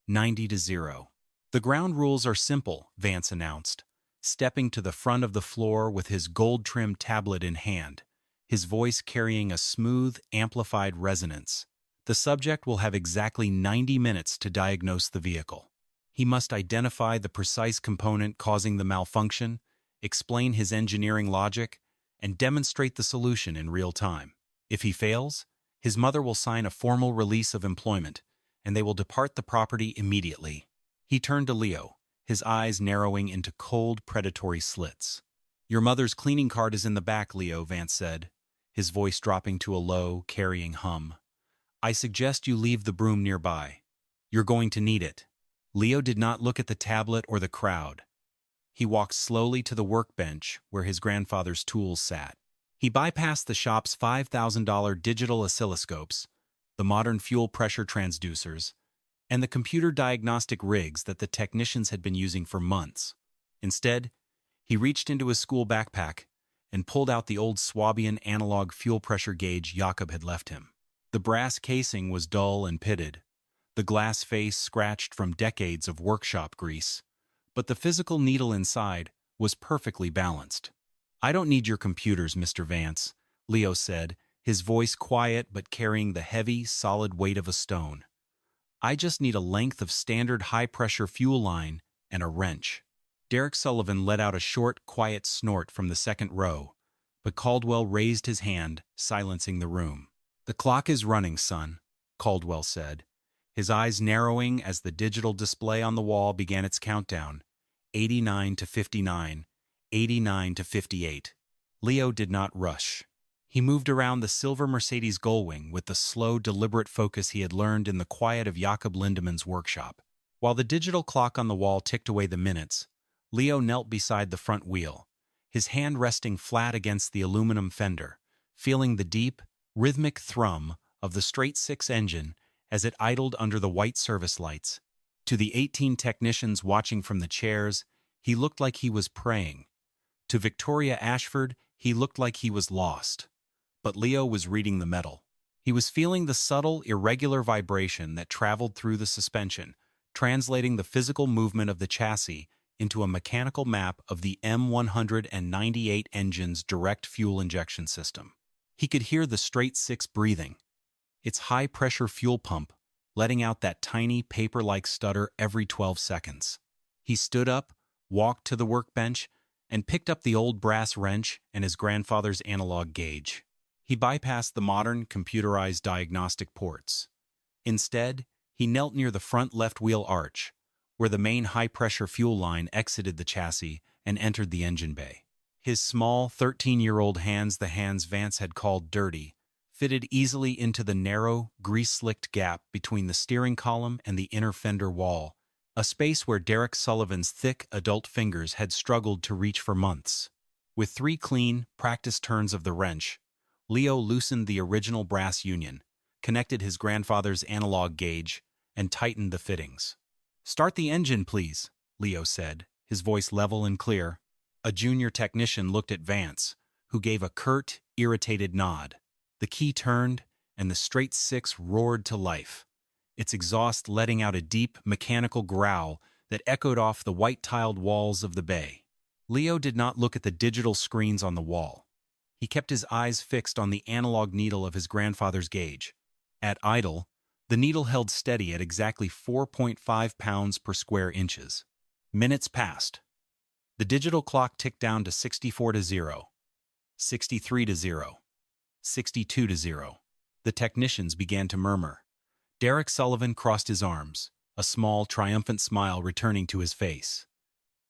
90-0. "The ground rules are simple," Vance announced, stepping to the front of the floor with his gold-trimmed tablet in hand, his voice carrying a smooth, amplified resonance. "The subject will have exactly 90 minutes to diagnose the vehicle. He must identify the precise component causing the malfunction, explain his engineering logic, and demonstrate the solution in real time. If he fails, his mother will sign a formal release of employment, and they will depart the property immediately." He turned to Leo, his eyes narrowing into cold, predatory slits. "Your mother's cleaning cart is in the back," Leo, Vance said, his voice dropping to a low, carrying hum. "I suggest you leave the broom nearby. You're going to need it." Leo did not look at the tablet or the crowd. He walked slowly to the workbench where his grandfather's tools sat. He bypassed the shop's $5,000 digital oscilloscopes, the modern fuel pressure transducers, and the computer diagnostic rigs that the technicians had been using for months. Instead, he reached into his school backpack and pulled out the old Swabian analog fuel pressure gauge Jakob had left him. The brass casing was dull and pitted, the glass face scratched from decades of workshop grease, but the physical needle inside was perfectly balanced. "I don't need your computers, Mr. Vance," Leo said, his voice quiet but carrying the heavy, solid weight of a stone. "I just need a length of standard high-pressure fuel line and a wrench." Derek Sullivan let out a short, quiet snort from the second row, but Caldwell raised his hand, silencing the room. "The clock is running, son," Caldwell said, his eyes narrowing as the digital display on the wall began its countdown, 89 to 59, 89 to 58. Leo did not rush. He moved around the silver Mercedes gullwing with the slow, deliberate focus he had learned in the quiet of Jakob Lindemann's workshop. While the digital clock on the wall ticked away the minutes, Leo knelt beside the front wheel, his hand resting flat against the aluminum fender, feeling the deep, rhythmic thrum of the straight-six engine as it idled under the white service lights. To the 18 technicians watching from the chairs, he looked like he was praying. To Victoria Ashford, he looked like he was lost. But Leo was reading the metal. He was feeling the subtle, irregular vibration that traveled through the suspension, translating the physical movement of the chassis into a mechanical map of the M198 engine's direct fuel injection system. He could hear the straight-six breathing, its high-pressure fuel pump, letting out that tiny paper-like stutter every 12 seconds. He stood up, walked to the workbench, and picked up the old brass wrench and his grandfather's analog gauge. He bypassed the modern, computerized diagnostic ports. Instead, he knelt near the front left wheel arch, where the main high-pressure fuel line exited the chassis and entered the engine bay. His small, 13-year-old hands, the hands Vance had called dirty, fitted easily into the narrow, grease-slicked gap between the steering column and the inner fender wall, a space where Derek Sullivan's thick, adult fingers had struggled to reach for months. With 3 clean, practiced turns of the wrench, Leo loosened the original brass union, connected his grandfather's analog gauge, and tightened the fittings. "Start the engine, please," Leo said, his voice level and clear. A junior technician looked at Vance, who gave a curt, irritated nod. The key turned, and the straight six roared to life, its exhaust letting out a deep, mechanical growl that echoed off the white-tiled walls of the bay. Leo did not look at the digital screens on the wall. He kept his eyes fixed on the analog needle of his grandfather's gauge. At idle, the needle held steady at exactly 4.5 pounds per square inches. Minutes passed. The digital clock ticked down to 64 to 0, 63 to 0, 62 to 0. The technicians began to murmur. Derek Sullivan crossed his arms, a small, triumphant smile returning to his face.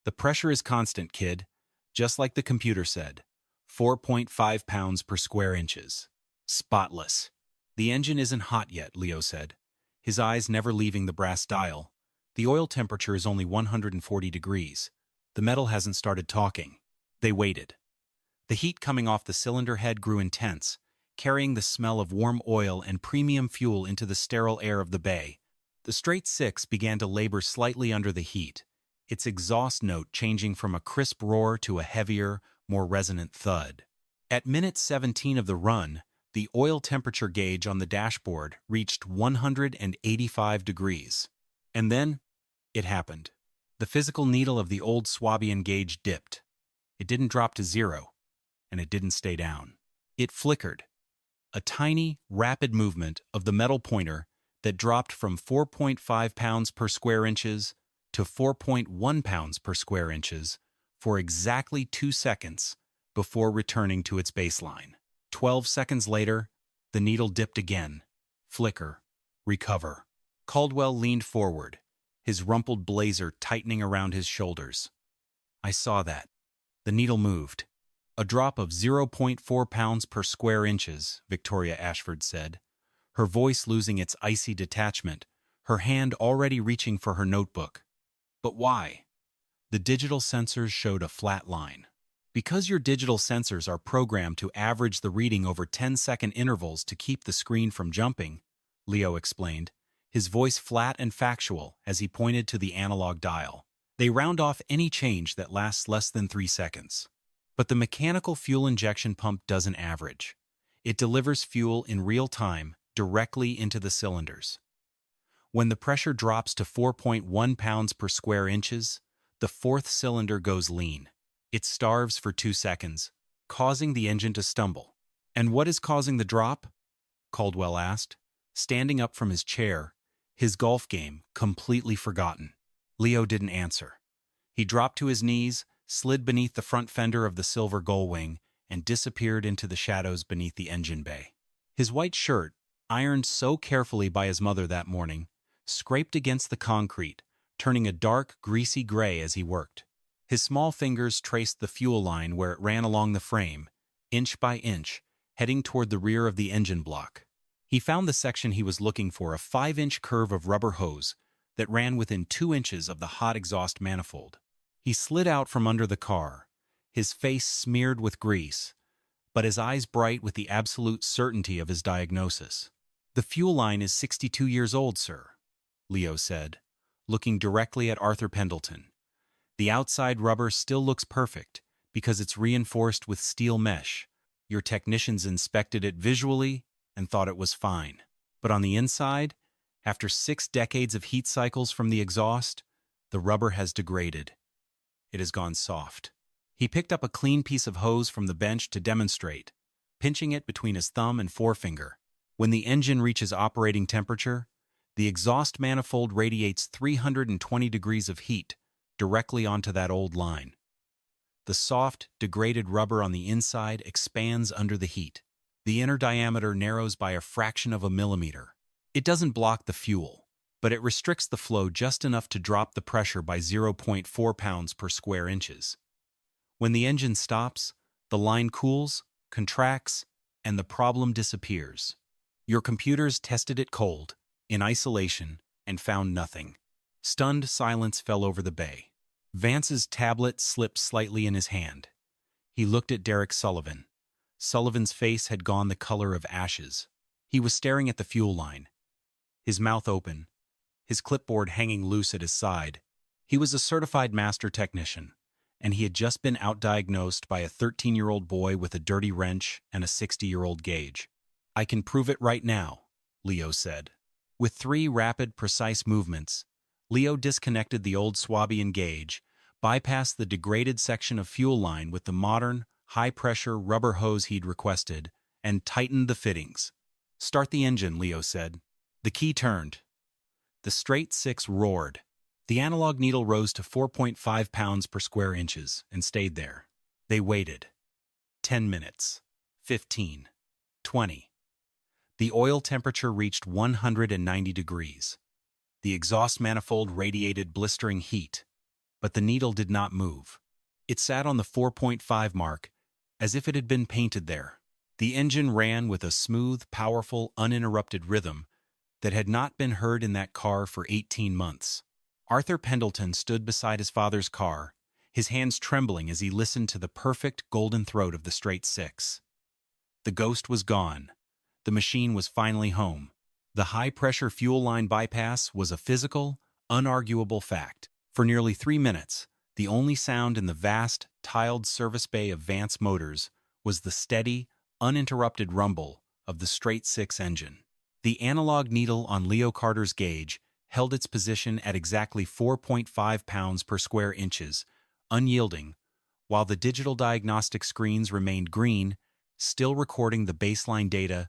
"The pressure is constant, kid, just like the computer said. 4.5 pounds per square inches. Spotless." "The engine isn't hot yet," Leo said, his eyes never leaving the brass dial. "The oil temperature is only 140 degrees. The metal hasn't started talking." They waited. The heat coming off the cylinder head grew intense, carrying the smell of warm oil and premium fuel into the sterile air of the bay. The straight six began to labor slightly under the heat, its exhaust note changing from a crisp roar to a heavier, more resonant thud. At minute 17 of the run, the oil temperature gauge on the dashboard reached 185 degrees. And then, it happened. The physical needle of the old Swabian gauge dipped. It didn't drop to 0, and it didn't stay down. It flickered. A tiny, rapid movement of the metal pointer that dropped from 4.5 pounds per square inches to 4.1 pounds per square inches for exactly 2 seconds before returning to its baseline. 12 seconds later, the needle dipped again. Flicker. Recover. Caldwell leaned forward, his rumpled blazer tightening around his shoulders. "I saw that. The needle moved. A drop of 0.4 pounds per square inches," Victoria Ashford said, her voice losing its icy detachment, her hand already reaching for her notebook. "But why?" The digital sensors showed a flat line. "Because your digital sensors are programmed to average the reading over 10-second intervals to keep the screen from jumping," Leo explained, his voice flat and factual as he pointed to the analog dial. "They round off any change that lasts less than 3 seconds. But the mechanical fuel injection pump doesn't average. It delivers fuel in real time directly into the cylinders. When the pressure drops to 4.1 pounds per square inches, the fourth cylinder goes lean. It starves for 2 seconds, causing the engine to stumble." "And what is causing the drop?" Caldwell asked, standing up from his chair, his golf game completely forgotten. Leo didn't answer. He dropped to his knees, slid beneath the front fender of the silver gullwing, and disappeared into the shadows beneath the engine bay. His white shirt, ironed so carefully by his mother that morning, scraped against the concrete, turning a dark, greasy gray as he worked. His small fingers traced the fuel line where it ran along the frame, inch by inch, heading toward the rear of the engine block. He found the section he was looking for, a 5-inch curve of rubber hose that ran within 2 inches of the hot exhaust manifold. He slid out from under the car, his face smeared with grease, but his eyes bright with the absolute certainty of his diagnosis. "The fuel line is 62 years old, sir," Leo said, looking directly at Arthur Pendleton. "The outside rubber still looks perfect because it's reinforced with steel mesh. Your technicians inspected it visually and thought it was fine. But on the inside, after 6 decades of heat cycles from the exhaust, the rubber has degraded. It has gone soft." He picked up a clean piece of hose from the bench to demonstrate, pinching it between his thumb and forefinger. When the engine reaches operating temperature, the exhaust manifold radiates 320 degrees of heat directly onto that old line. The soft, degraded rubber on the inside expands under the heat. The inner diameter narrows by a fraction of a millimeter. It doesn't block the fuel, but it restricts the flow just enough to drop the pressure by 0.4 pounds per square inches. When the engine stops, the line cools, contracts, and the problem disappears. Your computers tested it cold, in isolation, and found nothing. Stunned silence fell over the bay. Vance's tablet slipped slightly in his hand. He looked at Derek Sullivan. Sullivan's face had gone the color of ashes. He was staring at the fuel line, his mouth open, his clipboard hanging loose at his side. He was a certified master technician, and he had just been outdiagnosed by a 13-year-old boy with a dirty wrench and a 60-year-old gauge. "I can prove it right now," Leo said. With 3 rapid, precise movements, Leo disconnected the old Swabian gauge, bypassed the degraded section of fuel line with the modern, high-pressure rubber hose he'd requested, and tightened the fittings. "Start the engine," Leo said. The key turned. The straight 6 roared. The analog needle rose to 4.5 pounds per square inches and stayed there. They waited. 10 minutes. 15. 20. The oil temperature reached 190 degrees. The exhaust manifold radiated blistering heat, but the needle did not move. It sat on the 4.5 mark, as if it had been painted there. The engine ran with a smooth, powerful, uninterrupted rhythm that had not been heard in that car for 18 months. Arthur Pendleton stood beside his father's car, his hands trembling as he listened to the perfect golden throat of the straight 6. The ghost was gone. The machine was finally home. The high-pressure fuel line bypass was a physical, unarguable fact. For nearly 3 minutes, the only sound in the vast, tiled service bay of Vance Motors was the steady, uninterrupted rumble of the straight 6 engine. The analog needle on Leo Carter's gauge held its position at exactly 4.5 pounds per square inches, unyielding, while the digital diagnostic screens remained green, still recording the baseline data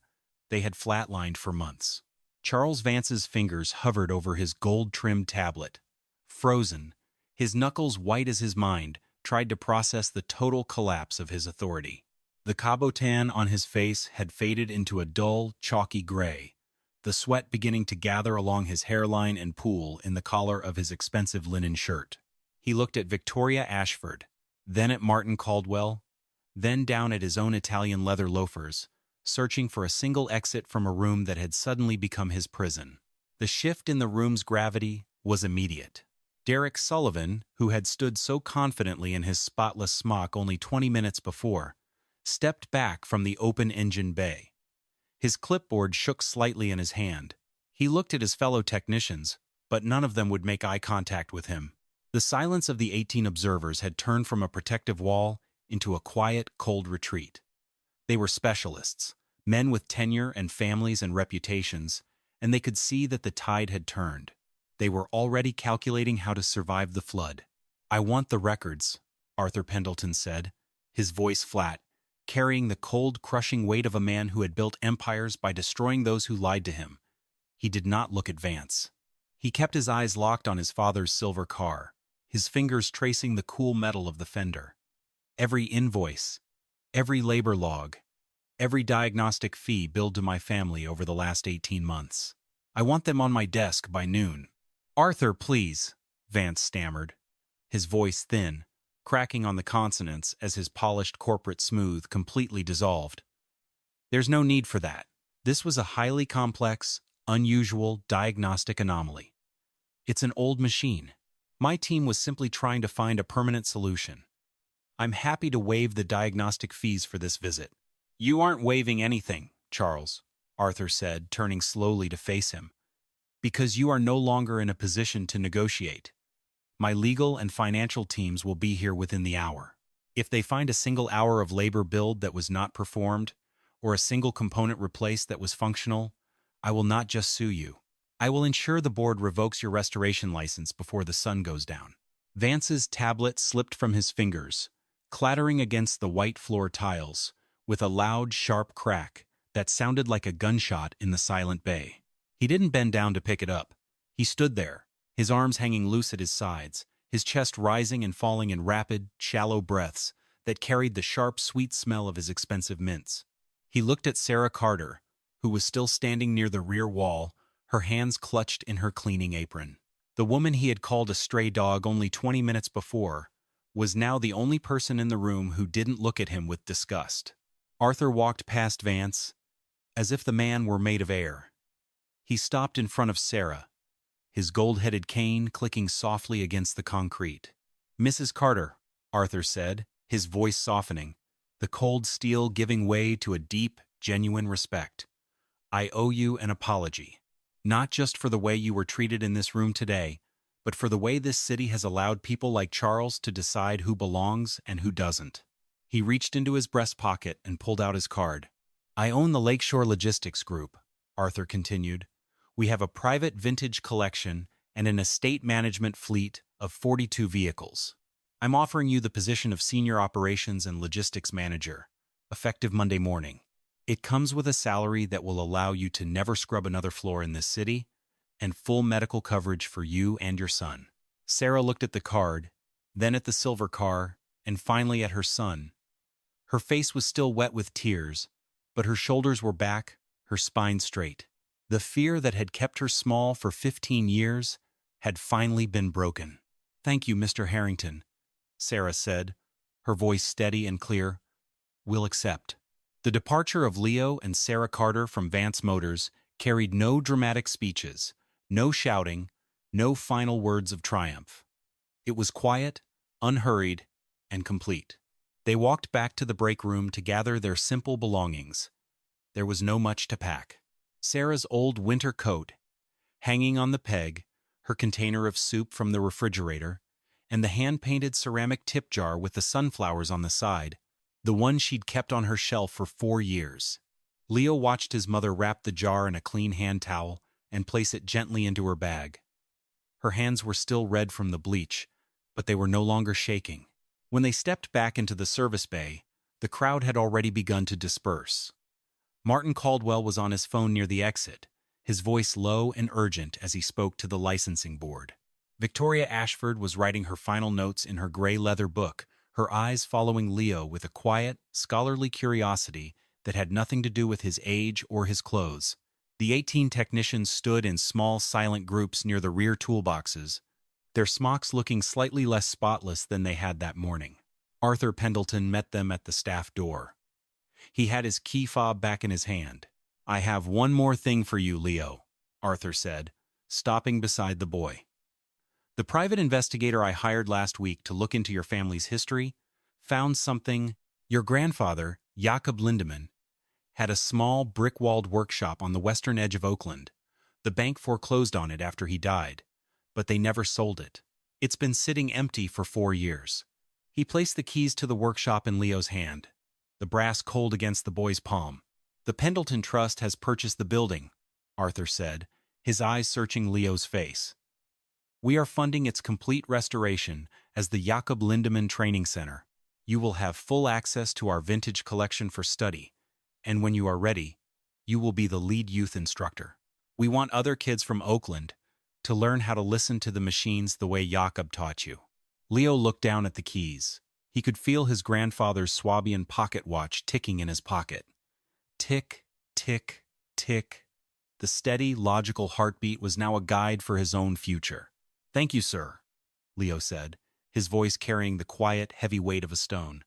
they had flatlined for months. Charles Vance's fingers hovered over his gold-trimmed tablet. Frozen, his knuckles white as his mind tried to process the total collapse of his authority. The cabotan on his face had faded into a dull, chalky gray, the sweat beginning to gather along his hairline and pool in the collar of his expensive linen shirt. He looked at Victoria Ashford, then at Martin Caldwell, then down at his own Italian leather loafers, searching for a single exit from a room that had suddenly become his prison. The shift in the room's gravity was immediate. Derek Sullivan, who had stood so confidently in his spotless smock only 20 minutes before, stepped back from the open engine bay. His clipboard shook slightly in his hand. He looked at his fellow technicians, but none of them would make eye contact with him. The silence of the 18 observers had turned from a protective wall into a quiet, cold retreat. They were specialists, men with tenure and families and reputations, and they could see that the tide had turned. They were already calculating how to survive the flood. "I want the records," Arthur Pendleton said, his voice flat, carrying the cold, crushing weight of a man who had built empires by destroying those who lied to him. He did not look at Vance. He kept his eyes locked on his father's silver car, his fingers tracing the cool metal of the fender. "Every invoice, every labor log, every diagnostic fee billed to my family over the last 18 months. I want them on my desk by noon." "Arthur, please," Vance stammered, his voice thin, cracking on the consonants as his polished corporate smooth completely dissolved. "There's no need for that. This was a highly complex, unusual diagnostic anomaly. It's an old machine. My team was simply trying to find a permanent solution. I'm happy to waive the diagnostic fees for this visit." "You aren't waiving anything, Charles," Arthur said, turning slowly to face him, "because you are no longer in a position to negotiate. My legal and financial teams will be here within the hour. If they find a single hour of labor billed that was not performed, or a single component replaced that was functional, I will not just sue you. I will ensure the board revokes your restoration license before the sun goes down." Vance's tablet slipped from his fingers, clattering against the white floor tiles, with a loud, sharp crack that sounded like a gunshot in the silent bay. He didn't bend down to pick it up. He stood there, his arms hanging loose at his sides, his chest rising and falling in rapid, shallow breaths that carried the sharp, sweet smell of his expensive mints. He looked at Sarah Carter, who was still standing near the rear wall, her hands clutched in her cleaning apron. The woman he had called a stray dog only 20 minutes before was now the only person in the room who didn't look at him with disgust. Arthur walked past Vance, as if the man were made of air. He stopped in front of Sarah, his gold-headed cane clicking softly against the concrete. "Mrs. Carter," Arthur said, his voice softening, the cold steel giving way to a deep, genuine respect. "I owe you an apology. Not just for the way you were treated in this room today, but for the way this city has allowed people like Charles to decide who belongs and who doesn't." He reached into his breast pocket and pulled out his card. "I own the Lakeshore Logistics Group," Arthur continued. "We have a private vintage collection and an estate management fleet of 42 vehicles. I'm offering you the position of Senior Operations and Logistics Manager, effective Monday morning. It comes with a salary that will allow you to never scrub another floor in this city, and full medical coverage for you and your son." Sarah looked at the card, then at the silver car, and finally at her son. Her face was still wet with tears, but her shoulders were back, her spine straight. The fear that had kept her small for 15 years had finally been broken. "Thank you, Mr. Harrington," Sarah said, her voice steady and clear. "We'll accept." The departure of Leo and Sarah Carter from Vance Motors carried no dramatic speeches, no shouting, no final words of triumph. It was quiet, unhurried, and complete. They walked back to the break room to gather their simple belongings. There was no much to pack. Sarah's old winter coat, hanging on the peg, her container of soup from the refrigerator, and the hand-painted ceramic tip jar with the sunflowers on the side, the one she'd kept on her shelf for 4 years. Leo watched his mother wrap the jar in a clean hand towel and place it gently into her bag. Her hands were still red from the bleach, but they were no longer shaking. When they stepped back into the service bay, the crowd had already begun to disperse. Martin Caldwell was on his phone near the exit, his voice low and urgent as he spoke to the licensing board. Victoria Ashford was writing her final notes in her gray leather book, her eyes following Leo with a quiet, scholarly curiosity that had nothing to do with his age or his clothes. The 18 technicians stood in small, silent groups near the rear toolboxes, their smocks looking slightly less spotless than they had that morning. Arthur Pendleton met them at the staff door. He had his key fob back in his hand. "I have one more thing for you, Leo," Arthur said, stopping beside the boy. "The private investigator I hired last week to look into your family's history found something. Your grandfather, Jakob Lindemann, had a small brick-walled workshop on the western edge of Oakland. The bank foreclosed on it after he died, but they never sold it. It's been sitting empty for 4 years." He placed the keys to the workshop in Leo's hand, the brass cold against the boy's palm. "The Pendleton Trust has purchased the building," Arthur said, his eyes searching Leo's face. "We are funding its complete restoration as the Jakob Lindemann Training Center. You will have full access to our vintage collection for study, and when you are ready, you will be the lead youth instructor. We want other kids from Oakland to learn how to listen to the machines the way Jakob taught you." Leo looked down at the keys. He could feel his grandfather's Swabian pocket watch ticking in his pocket. Tick, tick, tick. The steady, logical heartbeat was now a guide for his own future. "Thank you, sir," Leo said, his voice carrying the quiet, heavy weight of a stone.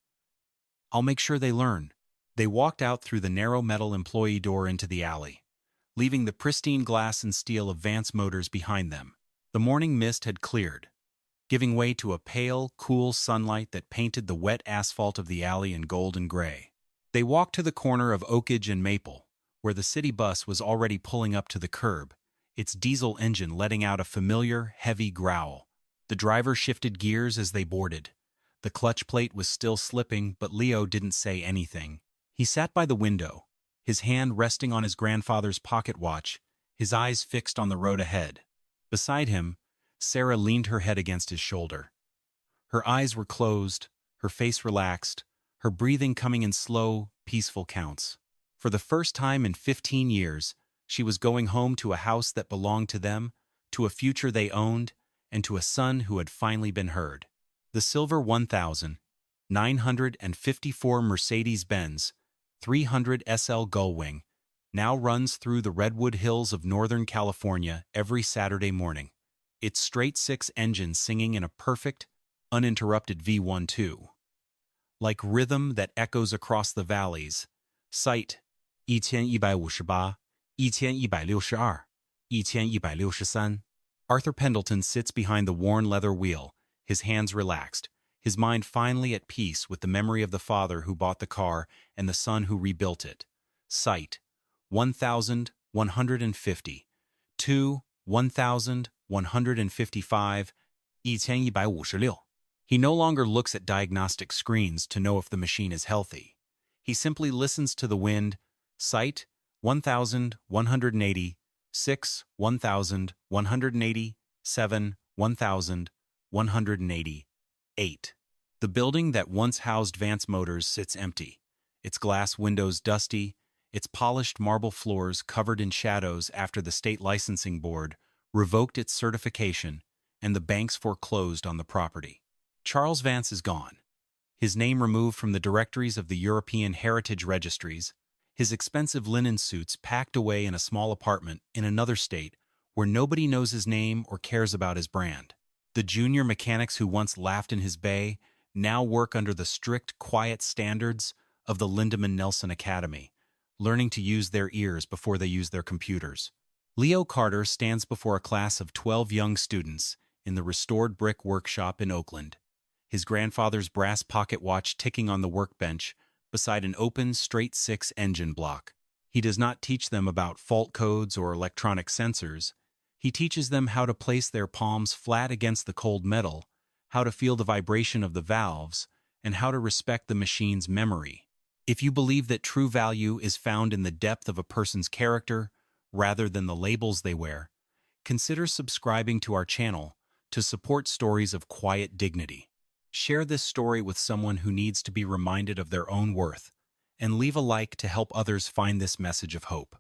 "I'll make sure they learn." They walked out through the narrow metal employee door into the alley, leaving the pristine glass and steel of Vance Motors behind them. The morning mist had cleared, giving way to a pale, cool sunlight that painted the wet asphalt of the alley in gold and gray. They walked to the corner of Oakage and Maple, where the city bus was already pulling up to the curb, its diesel engine letting out a familiar, heavy growl. The driver shifted gears as they boarded. The clutch plate was still slipping, but Leo didn't say anything. He sat by the window, his hand resting on his grandfather's pocket watch, his eyes fixed on the road ahead. Beside him, Sarah leaned her head against his shoulder. Her eyes were closed, her face relaxed, her breathing coming in slow, peaceful counts. For the first time in 15 years, she was going home to a house that belonged to them, to a future they owned, and to a son who had finally been heard. The silver 1,954 Mercedes-Benz 300 SL Gullwing now runs through the Redwood Hills of Northern California every Saturday morning, its straight-six engine singing in a perfect, uninterrupted V12. Like rhythm that echoes across the valleys, Site 1158, 1162, 1163. Arthur Pendleton sits behind the worn leather wheel, his hands relaxed, his mind finally at peace with the memory of the father who bought the car and the son who rebuilt it. Site 1150, 1155, 1156. He no longer looks at diagnostic screens to know if the machine is healthy. He simply listens to the wind. Site 1180, 6, 1180, 7, 1188. The building that once housed Vance Motors sits empty, its glass windows dusty, its polished marble floors covered in shadows after the state licensing board revoked its certification and the banks foreclosed on the property. Charles Vance is gone, his name removed from the directories of the European Heritage Registries, his expensive linen suits packed away in a small apartment in another state where nobody knows his name or cares about his brand. The junior mechanics who once laughed in his bay now work under the strict, quiet standards of the Lindemann Nelson Academy, learning to use their ears before they use their computers. Leo Carter stands before a class of 12 young students in the restored brick workshop in Oakland, his grandfather's brass pocket watch ticking on the workbench beside an open, straight-six engine block. He does not teach them about fault codes or electronic sensors. He teaches them how to place their palms flat against the cold metal, how to feel the vibration of the valves, and how to respect the machine's memory. If you believe that true value is found in the depth of a person's character rather than the labels they wear, consider subscribing to our channel to support stories of quiet dignity. Share this story with someone who needs to be reminded of their own worth, and leave a like to help others find this message of hope.